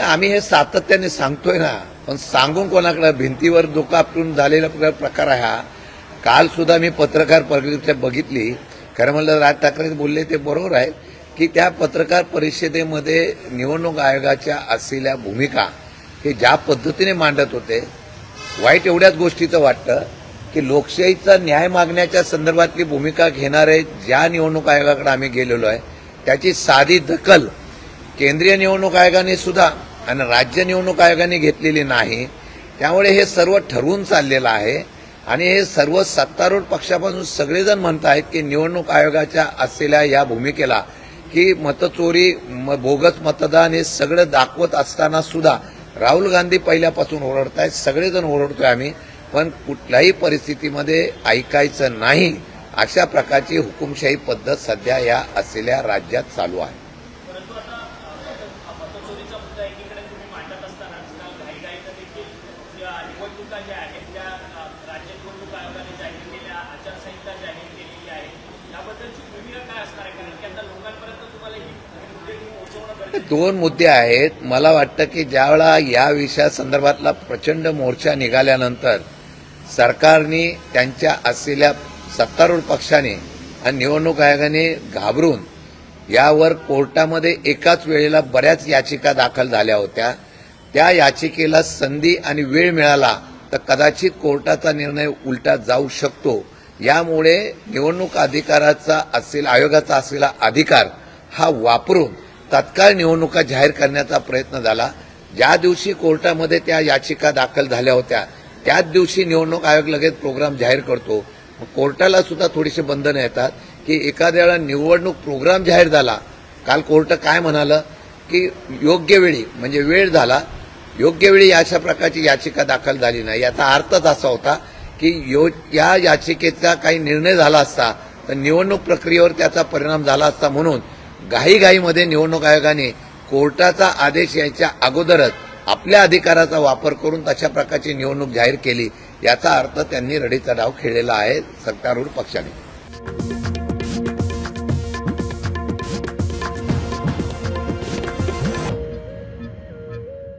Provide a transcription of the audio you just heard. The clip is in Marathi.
आम्ही हे सातत्याने सांगतोय ना, पण सांगून कोणाकडे भिंतीवर डोकं आपटून झालेला प्रकार आहे हा. काल सुद्धा मी पत्रकार परिषद बघितली. खरं म्हणलं राज ठाकरे बोलले ते बरोबर आहे की त्या पत्रकार परिषदेमध्ये निवडणूक आयोगाच्या असलेल्या भूमिका हे ज्या पद्धतीने मांडत होते, वाईट एवढ्याच गोष्टीचं वाटतं की लोकशाहीचा न्याय मागण्याच्या संदर्भातली भूमिका घेणारे ज्या निवडणूक आयोगाकडे आम्ही गेलेलो आहे त्याची साधी दखल केंद्रीय निवडणूक आयोगाने सुद्धा आणि राज्य निवडणूक आयोगाने घेतलेली नाही. त्यामुळे हे सर्व ठरवून चाललेलं आहे आणि हे सर्व सत्तारूढ पक्षापासून सगळेजण म्हणत आहेत की निवडणूक आयोगाच्या असलेल्या या भूमिकेला की मतचोरी, बोगस मतदान हे सगळं दाखवत असताना सुद्धा राहुल गांधी पहिल्यापासून ओरडतायत, सगळेजण ओरडतोय आम्ही, पण कुठल्याही परिस्थितीमध्ये ऐकायचं नाही अशा प्रकारची हुकुमशाही पद्धत सध्या या असलेल्या राज्यात चालू आहे. परंतु आता मतचोरीचा मुद्दा एकीकडे तुम्ही मांडत असताना घाईघाईनं देखील निवडणुका ज्या आहेत त्या राज्य निवडणूक आयोगाने जाहीर केल्या, आचारसंहिता जाहीर केलेली आहे, याबद्दलची भूमिका काय असणार आहे? कारण की आता लोकांपर्यंत तुम्हाला ही मुद्दे पोहोचवणं गरजेचं. दोन मुद्दे आहेत. मला वाटतं की ज्यावेळा या विषयासंदर्भातला प्रचंड मोर्चा निघाल्यानंतर सरकारने त्यांच्या असलेल्या सत्तारूढ पक्षाने आणि निवडणूक आयोगाने घाबरून यावर कोर्टामध्ये एकाच वेळेला बऱ्याच याचिका दाखल झाल्या होत्या. त्या याचिकेला संधी आणि वेळ मिळाला तर कदाचित कोर्टाचा निर्णय उलटा जाऊ शकतो. यामुळे निवडणूक अधिकाराचा आयोगाचा असलेला अधिकार हा वापरून तत्काळ निवडणुका जाहीर करण्याचा प्रयत्न झाला. ज्या दिवशी कोर्टामध्ये त्या याचिका दाखल झाल्या होत्या त्याच दिवशी निवडणूक आयोग लगेच प्रोग्राम जाहीर करतो. कोर्टाला सुद्धा थोडीशी बंधनं येतात की एखाद्या वेळा निवडणूक प्रोग्राम जाहीर झाला, काल कोर्ट काय म्हणालं की योग्य वेळी म्हणजे वेळ झाला, योग्य वेळी अशा प्रकारची याचिका दाखल झाली नाही. याचा अर्थच असा होता की या याचिकेचा काही निर्णय झाला असता तर निवडणूक प्रक्रियेवर त्याचा परिणाम झाला असता. म्हणून घाईघाईमध्ये निवडणूक आयोगाने कोर्टाचा आदेश यायच्या अगोदरच आपल्या अधिकाराचा वापर करून तशा प्रकारची निवडणूक जाहीर केली. याचा अर्थ त्यांनी रडीचा डाव खेळलेला आहे सत्तारूढ पक्षाने.